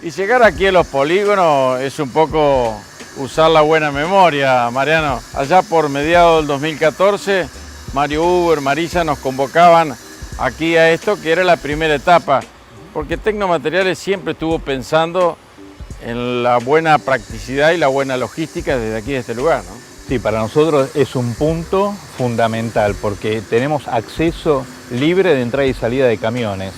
Y llegar aquí a los polígonos es un poco usar la buena memoria, Mariano. Allá por mediados del 2014, Mario Huber, Marisa nos convocaban aquí a esto, que era la primera etapa, porque Tecnomateriales siempre estuvo pensando en la buena practicidad y la buena logística desde aquí, de este lugar, ¿no? Sí, para nosotros es un punto fundamental porque tenemos acceso libre de entrada y salida de camiones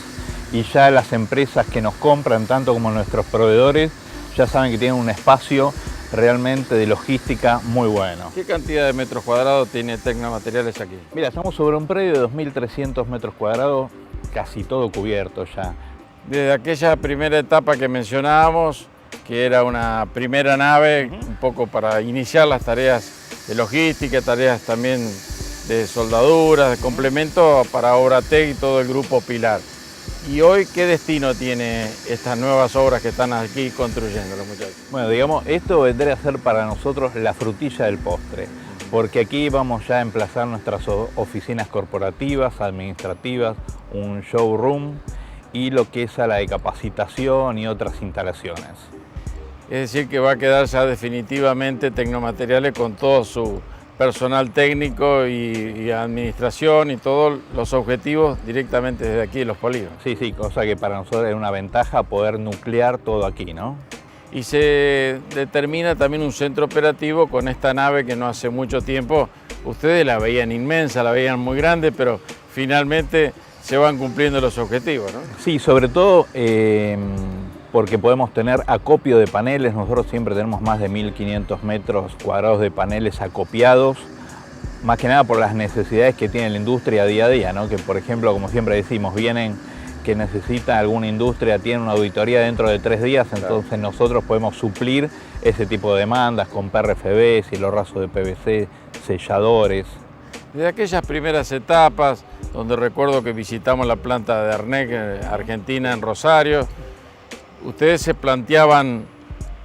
y ya las empresas que nos compran, tanto como nuestros proveedores, ya saben que tienen un espacio realmente de logística muy bueno. ¿Qué cantidad de metros cuadrados tiene Tecnomateriales aquí? Mira, estamos sobre un predio de 2.300 metros cuadrados, casi todo cubierto ya. Desde aquella primera etapa que mencionábamos, que era una primera nave, un poco para iniciar las tareas de logística, tareas también de soldaduras, de complemento para Obratec y todo el grupo Pilar. ¿Y hoy qué destino tiene estas nuevas obras que están aquí construyendo los muchachos? Bueno, digamos, esto vendría a ser para nosotros la frutilla del postre, porque aquí vamos ya a emplazar nuestras oficinas corporativas, administrativas, un showroom y lo que es sala de capacitación y otras instalaciones. Es decir, que va a quedar ya definitivamente Tecnomateriales con todo su personal técnico y administración y todos los objetivos directamente desde aquí de los polígonos. Sí, sí, cosa que para nosotros es una ventaja poder nuclear todo aquí, ¿no? Y se determina también un centro operativo con esta nave que no hace mucho tiempo, ustedes la veían inmensa, la veían muy grande, pero finalmente se van cumpliendo los objetivos, ¿no? Sí, sobre todo porque podemos tener acopio de paneles. Nosotros siempre tenemos más de 1.500 metros cuadrados de paneles acopiados, más que nada por las necesidades que tiene la industria día a día, ¿no? Que por ejemplo, como siempre decimos, vienen que necesita alguna industria, tiene una auditoría dentro de 3 días, entonces nosotros podemos suplir ese tipo de demandas con PRFB, cielorraso de PVC, selladores. Desde aquellas primeras etapas, donde recuerdo que visitamos la planta de Arnec, Argentina, en Rosario, ustedes se planteaban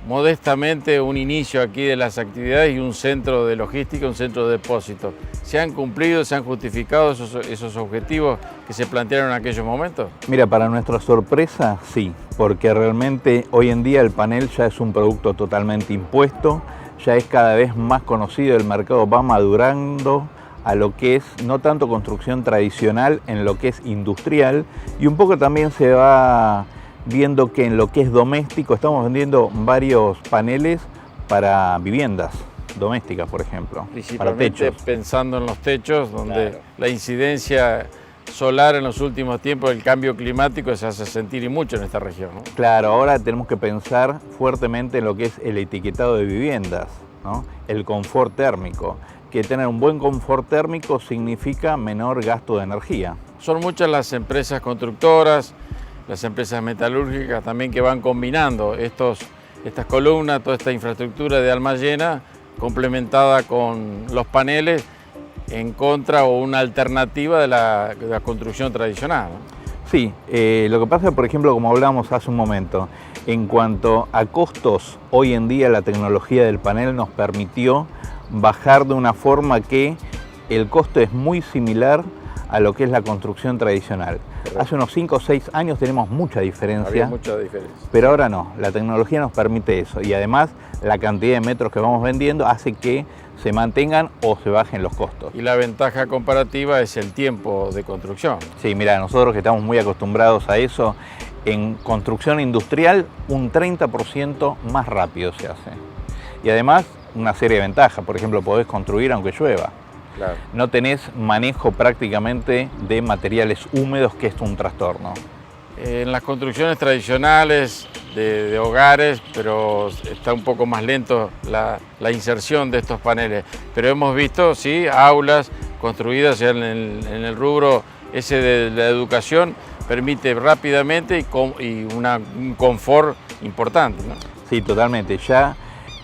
modestamente un inicio aquí de las actividades y un centro de logística, un centro de depósito. ¿Se han cumplido, se han justificado esos objetivos que se plantearon en aquellos momentos? Mira, para nuestra sorpresa, sí, porque realmente hoy en día el panel ya es un producto totalmente impuesto, ya es cada vez más conocido, el mercado va madurando a lo que es no tanto construcción tradicional en lo que es industrial, y un poco también se va viendo que en lo que es doméstico estamos vendiendo varios paneles para viviendas domésticas, por ejemplo, principalmente para techos. Pensando en los techos, donde claro, la incidencia solar en los últimos tiempos, el cambio climático se hace sentir y mucho en esta región, ¿no? Claro, ahora tenemos que pensar fuertemente en lo que es el etiquetado de viviendas, ¿no? El confort térmico, que tener un buen confort térmico significa menor gasto de energía. Son muchas las empresas constructoras, las empresas metalúrgicas también que van combinando estas columnas, toda esta infraestructura de alma llena, complementada con los paneles en contra o una alternativa de la construcción tradicional, ¿no? Sí, lo que pasa, por ejemplo, como hablábamos hace un momento, en cuanto a costos, hoy en día la tecnología del panel nos permitió bajar de una forma que el costo es muy similar a lo que es la construcción tradicional. Correcto. Hace unos 5 o 6 años tenemos mucha diferencia. Había mucha diferencia. Pero ahora no, la tecnología nos permite eso y además la cantidad de metros que vamos vendiendo hace que se mantengan o se bajen los costos. Y la ventaja comparativa es el tiempo de construcción. Sí, mira, nosotros que estamos muy acostumbrados a eso, en construcción industrial un 30% más rápido se hace. Y además una serie de ventajas, por ejemplo, podés construir aunque llueva. Claro. No tenés manejo prácticamente de materiales húmedos, que es un trastorno. En las construcciones tradicionales de hogares, pero está un poco más lento la inserción de estos paneles. Pero hemos visto, sí, aulas construidas en el rubro ese de la educación, permite rápidamente y un confort importante, ¿no? Sí, totalmente. Ya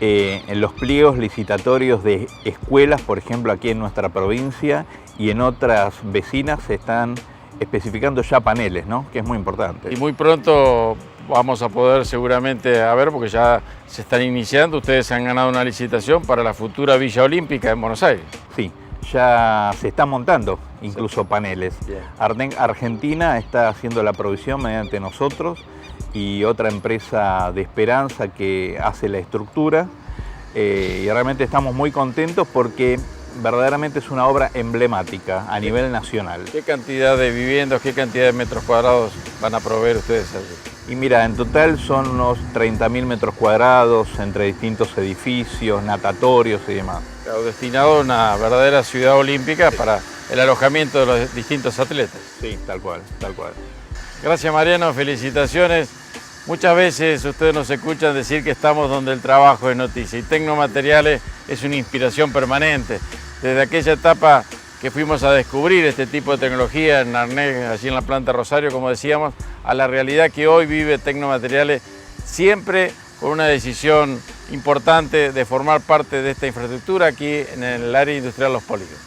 en los pliegos licitatorios de escuelas, por ejemplo, aquí en nuestra provincia y en otras vecinas se están especificando ya paneles, ¿no? Que es muy importante. Y muy pronto vamos a poder seguramente ver, porque ya se están iniciando, ustedes han ganado una licitación para la futura Villa Olímpica en Buenos Aires. Sí, ya se están montando incluso paneles. Bien. Argentina está haciendo la provisión mediante nosotros y otra empresa de Esperanza que hace la estructura. Y realmente estamos muy contentos porque verdaderamente es una obra emblemática a nivel nacional. ¿Qué cantidad de viviendas, qué cantidad de metros cuadrados van a proveer ustedes allí? Y mira, en total son unos 30.000 metros cuadrados entre distintos edificios, natatorios y demás. Claro, destinado a una verdadera ciudad olímpica para el alojamiento de los distintos atletas. Sí, tal cual, tal cual. Gracias, Mariano, felicitaciones. Muchas veces ustedes nos escuchan decir que estamos donde el trabajo es noticia y Tecnomateriales es una inspiración permanente. Desde aquella etapa que fuimos a descubrir este tipo de tecnología en Arneg, allí en la planta Rosario, como decíamos, a la realidad que hoy vive Tecnomateriales, siempre con una decisión importante de formar parte de esta infraestructura aquí en el área industrial Los Polígonos.